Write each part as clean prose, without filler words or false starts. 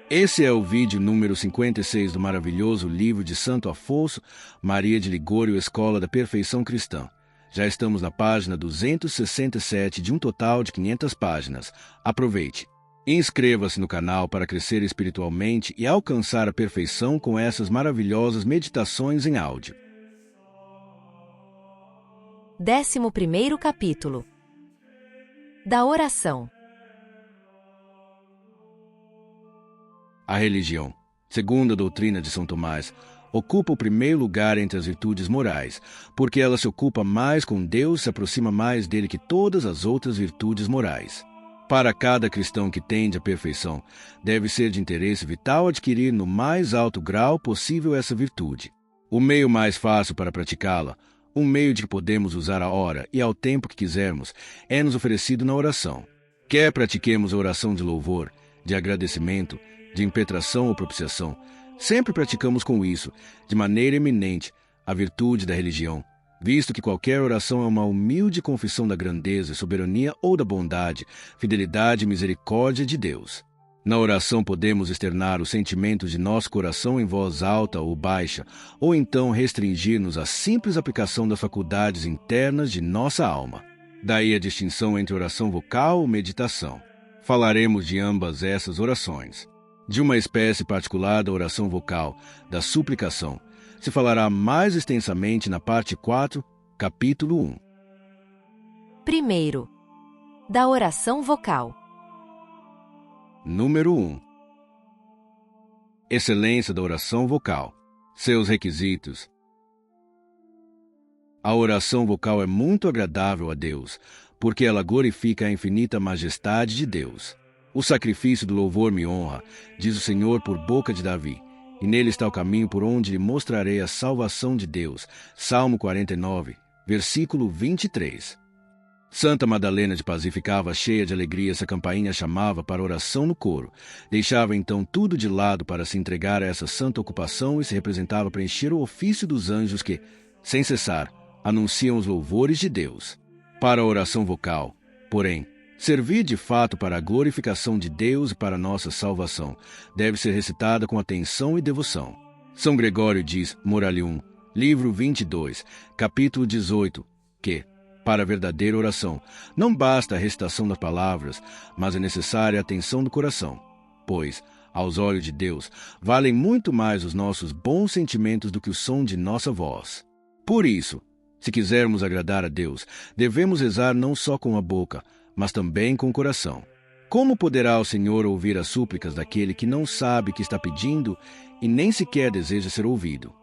Esse é o vídeo número 56 do maravilhoso livro de Santo Afonso Maria de Ligório, Escola da Perfeição Cristã. Já estamos na página 267 de um total de 500 páginas. Aproveite! Inscreva-se no canal para crescer espiritualmente e alcançar a perfeição com essas maravilhosas meditações em áudio. 11º capítulo da oração. A religião, segundo a doutrina de São Tomás, ocupa o primeiro lugar entre as virtudes morais, porque ela se ocupa mais com Deus e se aproxima mais dele que todas as outras virtudes morais. Para cada cristão que tende à perfeição, deve ser de interesse vital adquirir no mais alto grau possível essa virtude. O meio mais fácil para praticá-la, um meio de que podemos usar a hora e ao tempo que quisermos, é nos oferecido na oração. Quer pratiquemos a oração de louvor, de agradecimento, de impetração ou propiciação, sempre praticamos com isso, de maneira eminente, a virtude da religião, visto que qualquer oração é uma humilde confissão da grandeza, soberania ou da bondade, fidelidade e misericórdia de Deus. Na oração podemos externar os sentimentos de nosso coração em voz alta ou baixa, ou então restringir-nos à simples aplicação das faculdades internas de nossa alma. Daí a distinção entre oração vocal e meditação. Falaremos de ambas essas orações. De uma espécie particular da oração vocal, da suplicação, se falará mais extensamente na parte 4, capítulo 1. Primeiro, da oração vocal. Número 1. Excelência da oração vocal. Seus requisitos. A oração vocal é muito agradável a Deus, porque ela glorifica a infinita majestade de Deus. O sacrifício do louvor me honra, diz o Senhor por boca de Davi, e nele está o caminho por onde lhe mostrarei a salvação de Deus. Salmo 49, versículo 23. Santa Madalena de Pazzi ficava cheia de alegria se a campainha chamava para oração no coro. Deixava então tudo de lado para se entregar a essa santa ocupação e se representava preencher o ofício dos anjos que, sem cessar, anunciam os louvores de Deus. Para a oração vocal, porém, servir de fato para a glorificação de Deus e para a nossa salvação, deve ser recitada com atenção e devoção. São Gregório diz, Moralium, livro 22, capítulo 18, que, para a verdadeira oração, não basta a recitação das palavras, mas é necessária a atenção do coração, pois, aos olhos de Deus, valem muito mais os nossos bons sentimentos do que o som de nossa voz. Por isso, se quisermos agradar a Deus, devemos rezar não só com a boca, mas também com o coração. Como poderá o Senhor ouvir as súplicas daquele que não sabe o que está pedindo e nem sequer deseja ser ouvido?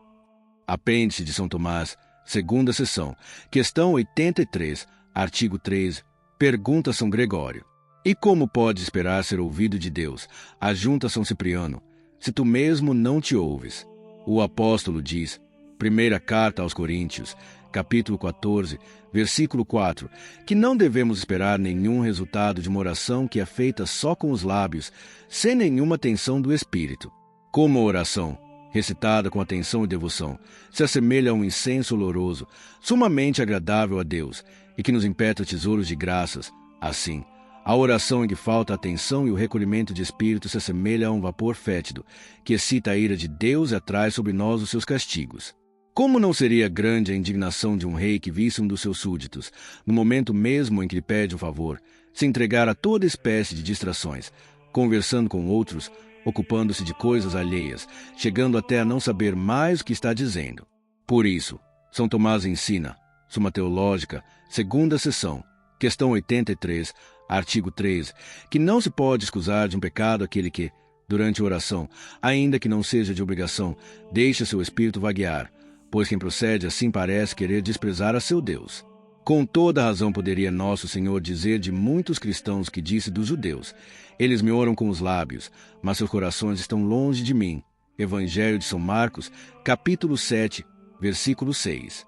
Apêndice de São Tomás, segunda seção, questão 83, artigo 13, pergunta São Gregório. E como pode esperar ser ouvido de Deus? Ajunta São Cipriano, se tu mesmo não te ouves. O apóstolo diz, primeira carta aos Coríntios, capítulo 14, versículo 4, que não devemos esperar nenhum resultado de uma oração que é feita só com os lábios, sem nenhuma atenção do espírito. Como a oração, recitada com atenção e devoção, se assemelha a um incenso oloroso, sumamente agradável a Deus, e que nos impetra tesouros de graças, assim, a oração em que falta a atenção e o recolhimento de espírito se assemelha a um vapor fétido, que excita a ira de Deus e atrai sobre nós os seus castigos. Como não seria grande a indignação de um rei que visse um dos seus súditos, no momento mesmo em que lhe pede um favor, se entregar a toda espécie de distrações, conversando com outros, ocupando-se de coisas alheias, chegando até a não saber mais o que está dizendo. Por isso, São Tomás ensina, Suma Teológica, segunda seção, questão 83, artigo 13, que não se pode excusar de um pecado aquele que, durante a oração, ainda que não seja de obrigação, deixa seu espírito vaguear, pois quem procede assim parece querer desprezar a seu Deus. Com toda razão poderia nosso Senhor dizer de muitos cristãos que disse dos judeus, eles me oram com os lábios, mas seus corações estão longe de mim. Evangelho de São Marcos, capítulo 7, versículo 6.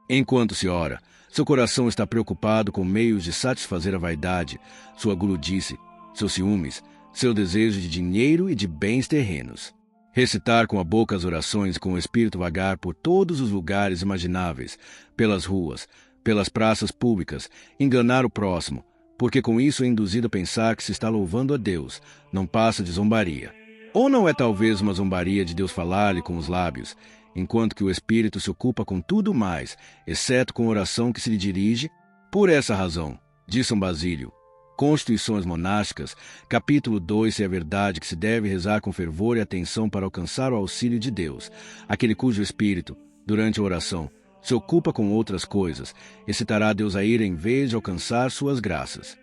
Enquanto se ora, seu coração está preocupado com meios de satisfazer a vaidade, sua guludice, seus ciúmes, seu desejo de dinheiro e de bens terrenos. Recitar com a boca as orações e com o espírito vagar por todos os lugares imagináveis, pelas ruas, pelas praças públicas, enganar o próximo, porque com isso é induzido a pensar que se está louvando a Deus, não passa de zombaria. Ou não é talvez uma zombaria de Deus falar-lhe com os lábios, enquanto que o Espírito se ocupa com tudo mais, exceto com a oração que se lhe dirige? Por essa razão, diz São Basílio, Constituições Monásticas, capítulo 2, se é verdade que se deve rezar com fervor e atenção para alcançar o auxílio de Deus, aquele cujo Espírito, durante a oração, se ocupa com outras coisas, excitará Deus a ira em vez de alcançar suas graças.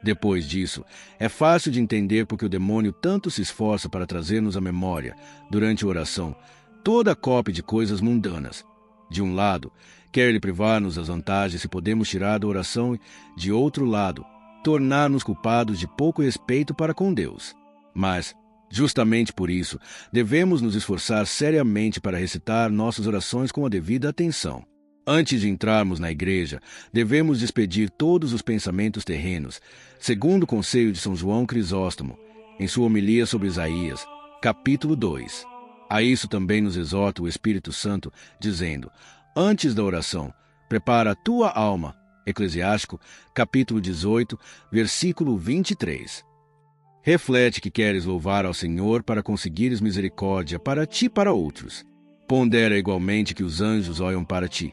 Depois disso, é fácil de entender porque o demônio tanto se esforça para trazer-nos à memória, durante a oração, toda a cópia de coisas mundanas. De um lado, quer ele privar-nos das vantagens se podemos tirar da oração, e, de outro lado, tornar-nos culpados de pouco respeito para com Deus. Mas, justamente por isso, devemos nos esforçar seriamente para recitar nossas orações com a devida atenção. Antes de entrarmos na igreja, devemos despedir todos os pensamentos terrenos, segundo o conselho de São João Crisóstomo, em sua homilia sobre Isaías, capítulo 2. A isso também nos exorta o Espírito Santo, dizendo: antes da oração, prepara a tua alma. Eclesiástico, capítulo 18, versículo 23. Reflete que queres louvar ao Senhor para conseguires misericórdia para ti e para outros. Pondera igualmente que os anjos olham para ti,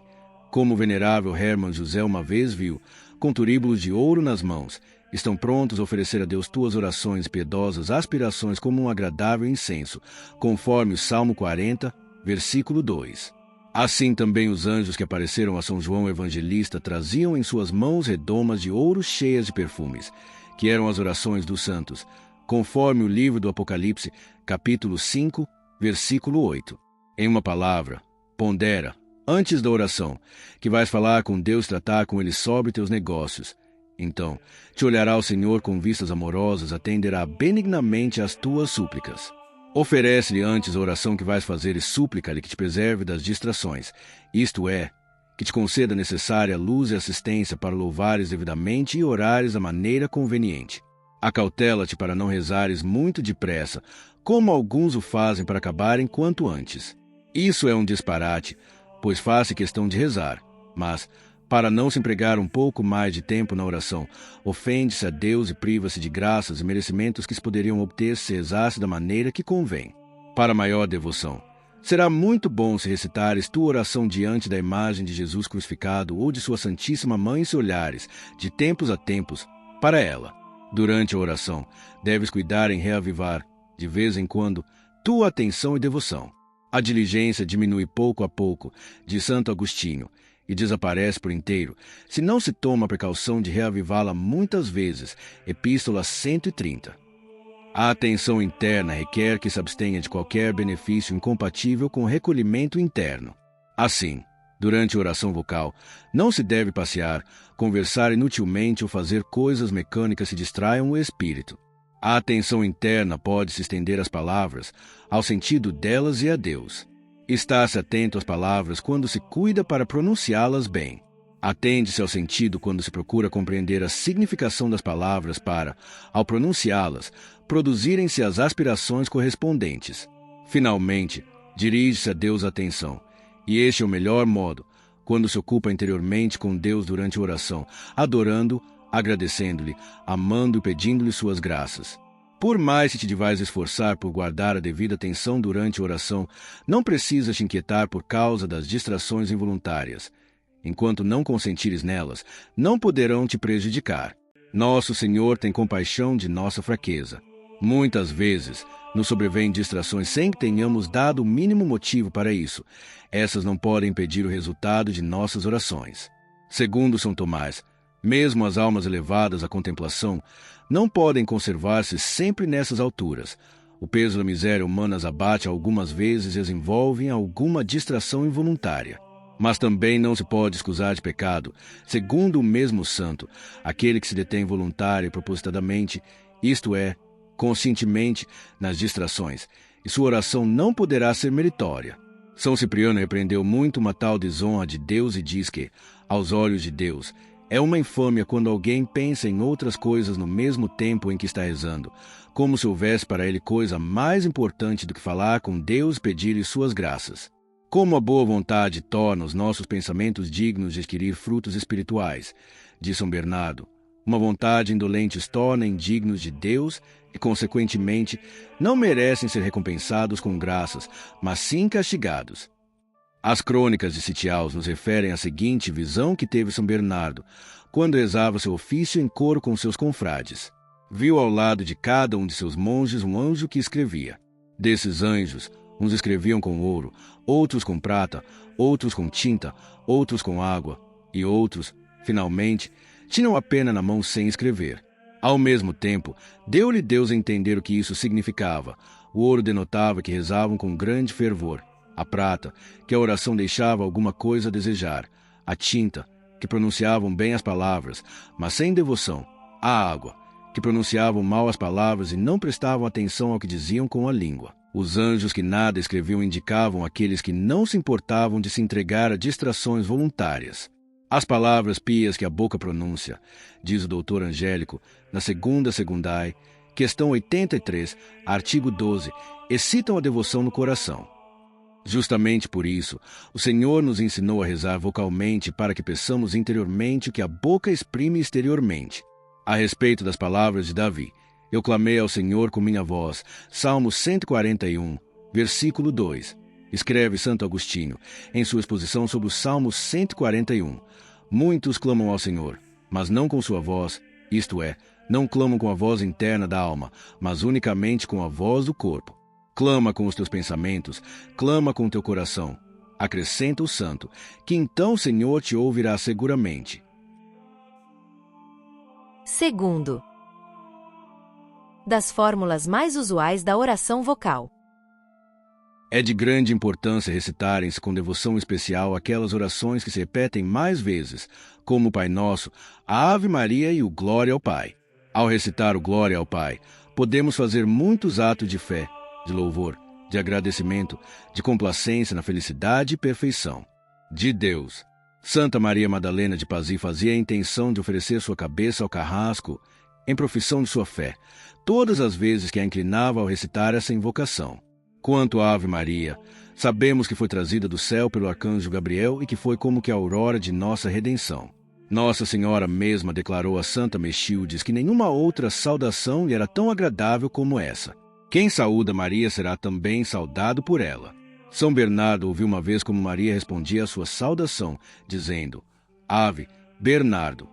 como o venerável Hermann José uma vez viu, com turíbulos de ouro nas mãos, estão prontos a oferecer a Deus tuas orações piedosas, aspirações como um agradável incenso, conforme o Salmo 40, versículo 2. Assim também os anjos que apareceram a São João Evangelista traziam em suas mãos redomas de ouro cheias de perfumes, que eram as orações dos santos, conforme o livro do Apocalipse, capítulo 5, versículo 8. Em uma palavra, pondera, antes da oração, que vais falar com Deus, tratar com Ele sobre teus negócios. Então, te olhará o Senhor com vistas amorosas, atenderá benignamente às tuas súplicas. Oferece-lhe antes a oração que vais fazer e súplica-lhe que te preserve das distrações, isto é, que te conceda a necessária luz e assistência para louvares devidamente e orares da maneira conveniente. Acautela-te para não rezares muito depressa, como alguns o fazem para acabarem quanto antes. Isso é um disparate, pois faz-se questão de rezar, mas, para não se empregar um pouco mais de tempo na oração, ofende-se a Deus e priva-se de graças e merecimentos que se poderiam obter se rezasse da maneira que convém. Para maior devoção, será muito bom se recitares tua oração diante da imagem de Jesus crucificado ou de sua Santíssima Mãe se olhares, de tempos a tempos, para ela. Durante a oração, deves cuidar em reavivar, de vez em quando, tua atenção e devoção. A diligência diminui pouco a pouco, diz Santo Agostinho, e desaparece por inteiro, se não se toma a precaução de reavivá-la muitas vezes. Epístola 130. A atenção interna requer que se abstenha de qualquer benefício incompatível com o recolhimento interno. Assim, durante a oração vocal, não se deve passear, conversar inutilmente ou fazer coisas mecânicas que distraiam o espírito. A atenção interna pode se estender às palavras, ao sentido delas e a Deus. Está-se atento às palavras quando se cuida para pronunciá-las bem. Atende-se ao sentido quando se procura compreender a significação das palavras para, ao pronunciá-las, produzirem-se as aspirações correspondentes. Finalmente, dirige-se a Deus a atenção, e este é o melhor modo, quando se ocupa interiormente com Deus durante a oração, adorando, agradecendo-lhe, amando e pedindo-lhe suas graças. Por mais que te vais esforçar por guardar a devida atenção durante a oração, não precisas te inquietar por causa das distrações involuntárias. Enquanto não consentires nelas, não poderão te prejudicar. Nosso Senhor tem compaixão de nossa fraqueza. Muitas vezes, nos sobrevêm distrações sem que tenhamos dado o mínimo motivo para isso. Essas não podem impedir o resultado de nossas orações. Segundo São Tomás, mesmo as almas elevadas à contemplação não podem conservar-se sempre nessas alturas. O peso da miséria humana as abate algumas vezes e as envolve em alguma distração involuntária. Mas também não se pode escusar de pecado, segundo o mesmo santo, aquele que se detém voluntária e propositadamente, isto é, conscientemente, nas distrações, e sua oração não poderá ser meritória. São Cipriano repreendeu muito uma tal desonra de Deus e diz que, aos olhos de Deus, é uma infâmia quando alguém pensa em outras coisas no mesmo tempo em que está rezando, como se houvesse para ele coisa mais importante do que falar com Deus e pedir-lhe suas graças. Como a boa vontade torna os nossos pensamentos dignos de adquirir frutos espirituais, diz São Bernardo, Uma vontade indolente os torna indignos de Deus e, consequentemente, não merecem ser recompensados com graças, mas sim castigados. As crônicas de Sitiaus nos referem à seguinte visão que teve São Bernardo, quando rezava seu ofício em coro com seus confrades. Viu ao lado de cada um de seus monges um anjo que escrevia. Desses anjos, uns escreviam com ouro, outros com prata, outros com tinta, outros com água, e outros, finalmente, tinham a pena na mão sem escrever. Ao mesmo tempo, deu-lhe Deus a entender o que isso significava. O ouro denotava que rezavam com grande fervor. A prata, que a oração deixava alguma coisa a desejar. A tinta, que pronunciavam bem as palavras, mas sem devoção. A água, que pronunciavam mal as palavras e não prestavam atenção ao que diziam com a língua. Os anjos que nada escreviam indicavam aqueles que não se importavam de se entregar a distrações voluntárias. As palavras pias que a boca pronuncia, diz o doutor Angélico, na segunda Secundae, questão 83, artigo 12, excitam a devoção no coração. Justamente por isso, o Senhor nos ensinou a rezar vocalmente para que peçamos interiormente o que a boca exprime exteriormente. A respeito das palavras de Davi, eu clamei ao Senhor com minha voz, Salmo 141, versículo 2. Escreve Santo Agostinho, em sua exposição sobre o Salmo 141. Muitos clamam ao Senhor, mas não com sua voz, isto é, não clamam com a voz interna da alma, mas unicamente com a voz do corpo. Clama com os teus pensamentos, clama com o teu coração. Acrescenta o santo, que então o Senhor te ouvirá seguramente. Segundo, das fórmulas mais usuais da oração vocal. É de grande importância recitarem-se com devoção especial aquelas orações que se repetem mais vezes, como o Pai Nosso, a Ave Maria e o Glória ao Pai. Ao recitar o Glória ao Pai, podemos fazer muitos atos de fé, de louvor, de agradecimento, de complacência na felicidade e perfeição de Deus. Santa Maria Madalena de Pazzi fazia a intenção de oferecer sua cabeça ao carrasco em profissão de sua fé, todas as vezes que a inclinava ao recitar essa invocação. Quanto à Ave Maria, sabemos que foi trazida do céu pelo arcanjo Gabriel e que foi como que a aurora de nossa redenção. Nossa Senhora mesma declarou a Santa Mechildes que nenhuma outra saudação lhe era tão agradável como essa. Quem saúda Maria será também saudado por ela. São Bernardo ouviu uma vez como Maria respondia à sua saudação, dizendo: Ave, Bernardo.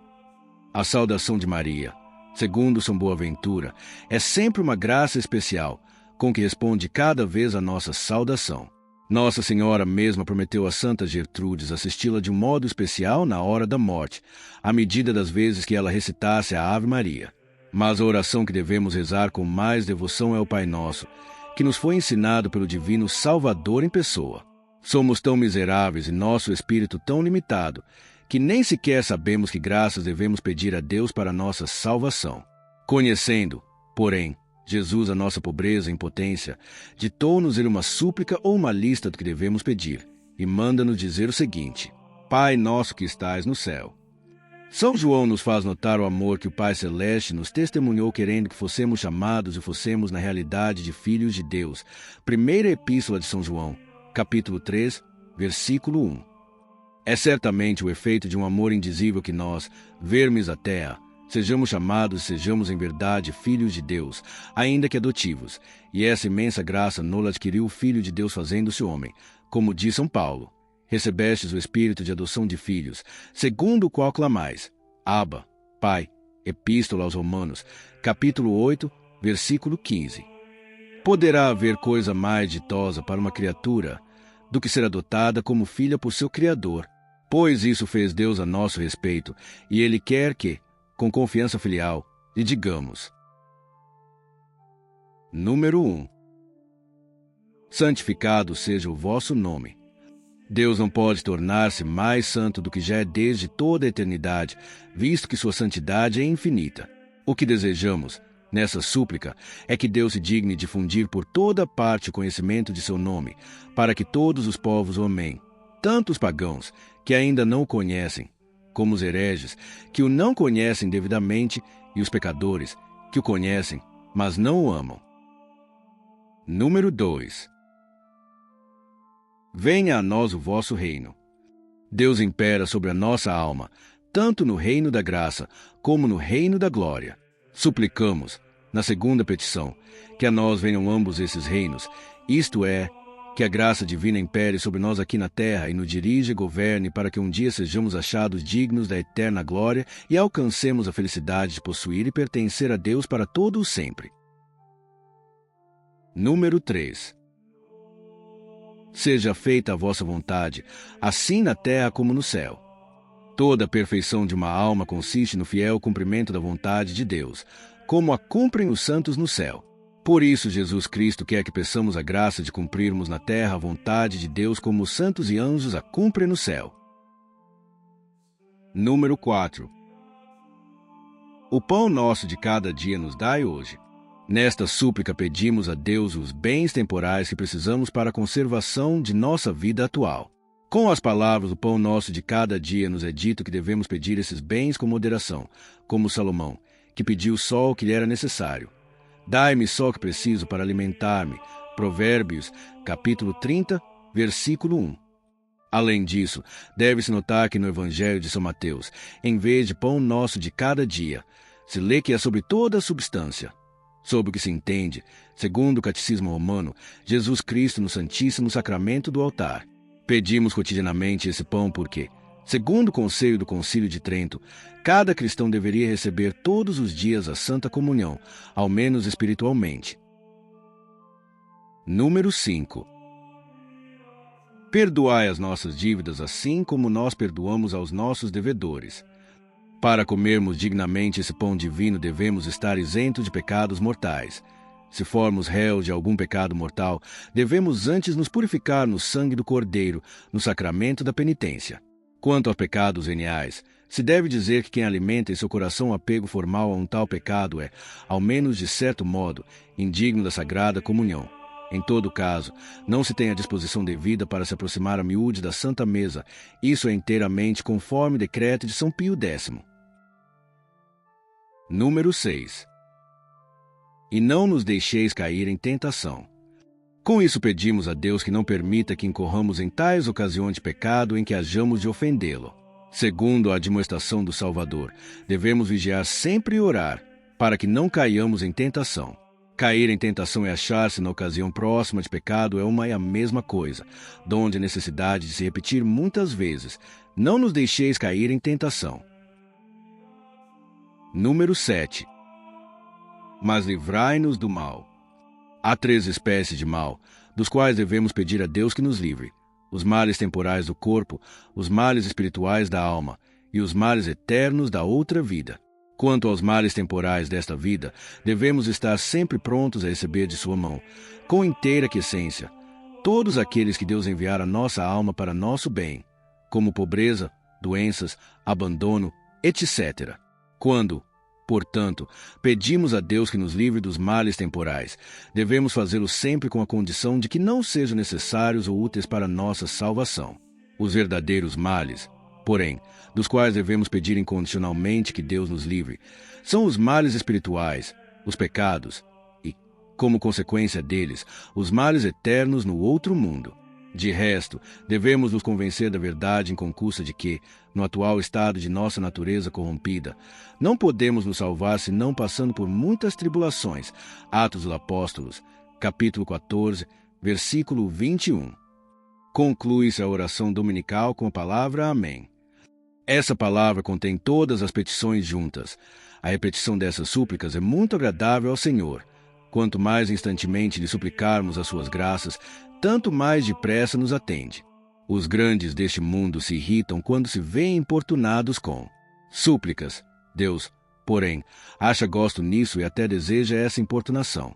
A saudação de Maria, segundo São Boaventura, é sempre uma graça especial, com que responde cada vez a nossa saudação. Nossa Senhora mesma prometeu a Santa Gertrudes assisti-la de um modo especial na hora da morte, à medida das vezes que ela recitasse a Ave Maria. Mas a oração que devemos rezar com mais devoção é o Pai Nosso, que nos foi ensinado pelo Divino Salvador em pessoa. Somos tão miseráveis e nosso espírito tão limitado, que nem sequer sabemos que graças devemos pedir a Deus para a nossa salvação. Conhecendo, porém, Jesus a nossa pobreza e impotência, ditou-nos ele uma súplica ou uma lista do que devemos pedir, e manda-nos dizer o seguinte: Pai nosso que estais no céu. São João nos faz notar o amor que o Pai Celeste nos testemunhou querendo que fossemos chamados e fossemos na realidade de filhos de Deus. Primeira Epístola de São João, capítulo 3, versículo 1. É certamente o efeito de um amor indizível que nós, vermes a terra, sejamos chamados e sejamos em verdade filhos de Deus, ainda que adotivos, e essa imensa graça nola adquiriu o Filho de Deus fazendo-se homem, como diz São Paulo. Recebestes o Espírito de adoção de filhos, segundo o qual clamais, Abba, Pai. Epístola aos Romanos, capítulo 8, versículo 15. Poderá haver coisa mais ditosa para uma criatura do que ser adotada como filha por seu Criador, pois isso fez Deus a nosso respeito, e Ele quer que, com confiança filial, lhe digamos. Número 1. Santificado seja o vosso nome. Deus não pode tornar-se mais santo do que já é desde toda a eternidade, visto que sua santidade é infinita. O que desejamos, nessa súplica, é que Deus se digne difundir por toda parte o conhecimento de seu nome, para que todos os povos o amem, tanto os pagãos, que ainda não o conhecem, como os hereges, que o não conhecem devidamente, e os pecadores, que o conhecem, mas não o amam. Número 2. Venha a nós o vosso reino. Deus impera sobre a nossa alma, tanto no reino da graça como no reino da glória. Suplicamos, na segunda petição, que a nós venham ambos esses reinos, isto é, que a graça divina impere sobre nós aqui na terra e nos dirija e governe para que um dia sejamos achados dignos da eterna glória e alcancemos a felicidade de possuir e pertencer a Deus para todo o sempre. Número 3. Seja feita a vossa vontade, assim na terra como no céu. Toda a perfeição de uma alma consiste no fiel cumprimento da vontade de Deus, como a cumprem os santos no céu. Por isso, Jesus Cristo quer que peçamos a graça de cumprirmos na terra a vontade de Deus como os santos e anjos a cumprem no céu. Número 4. O pão nosso de cada dia nos dai hoje. Nesta súplica pedimos a Deus os bens temporais que precisamos para a conservação de nossa vida atual. Com as palavras, o pão nosso de cada dia nos é dito que devemos pedir esses bens com moderação, como Salomão, que pediu só o que lhe era necessário. Dai-me só o que preciso para alimentar-me. Provérbios, capítulo 30, versículo 1. Além disso, deve-se notar que no Evangelho de São Mateus, em vez de pão nosso de cada dia, se lê que é sobre toda a substância. Sob o que se entende, segundo o Catecismo Romano, Jesus Cristo no Santíssimo Sacramento do altar. Pedimos cotidianamente esse pão porque, segundo o conselho do Concílio de Trento, cada cristão deveria receber todos os dias a Santa Comunhão, ao menos espiritualmente. Número 5. Perdoai as nossas dívidas assim como nós perdoamos aos nossos devedores. Para comermos dignamente esse pão divino, devemos estar isentos de pecados mortais. Se formos réus de algum pecado mortal, devemos antes nos purificar no sangue do Cordeiro, no sacramento da penitência. Quanto aos pecados veniais, se deve dizer que quem alimenta em seu coração apego formal a um tal pecado é, ao menos de certo modo, indigno da Sagrada Comunhão. Em todo caso, não se tem a disposição devida para se aproximar a miúde da Santa Mesa. Isso é inteiramente conforme o decreto de São Pio X. Número 6. E não nos deixeis cair em tentação. Com isso pedimos a Deus que não permita que incorramos em tais ocasiões de pecado em que hajamos de ofendê-lo. Segundo a admoestação do Salvador, devemos vigiar sempre e orar, para que não caiamos em tentação. Cair em tentação e achar-se na ocasião próxima de pecado é uma e a mesma coisa, donde a necessidade de se repetir muitas vezes. Não nos deixeis cair em tentação. Número 7. Mas livrai-nos do mal. Há 3 espécies de mal, dos quais devemos pedir a Deus que nos livre: os males temporais do corpo, os males espirituais da alma e os males eternos da outra vida. Quanto aos males temporais desta vida, devemos estar sempre prontos a receber de sua mão, com inteira aquiescência, todos aqueles que Deus enviar à nossa alma para nosso bem, como pobreza, doenças, abandono, etc. Quando, portanto, pedimos a Deus que nos livre dos males temporais, devemos fazê-lo sempre com a condição de que não sejam necessários ou úteis para nossa salvação. Os verdadeiros males, porém, dos quais devemos pedir incondicionalmente que Deus nos livre, são os males espirituais, os pecados e, como consequência deles, os males eternos no outro mundo. De resto, devemos nos convencer da verdade inconcussa de que, no atual estado de nossa natureza corrompida, não podemos nos salvar senão passando por muitas tribulações. Atos dos Apóstolos, capítulo 14, versículo 21. Conclui-se a oração dominical com a palavra Amém. Essa palavra contém todas as petições juntas. A repetição dessas súplicas é muito agradável ao Senhor. Quanto mais instantemente lhe suplicarmos as suas graças, tanto mais depressa nos atende. Os grandes deste mundo se irritam quando se veem importunados com súplicas. Deus, porém, acha gosto nisso e até deseja essa importunação.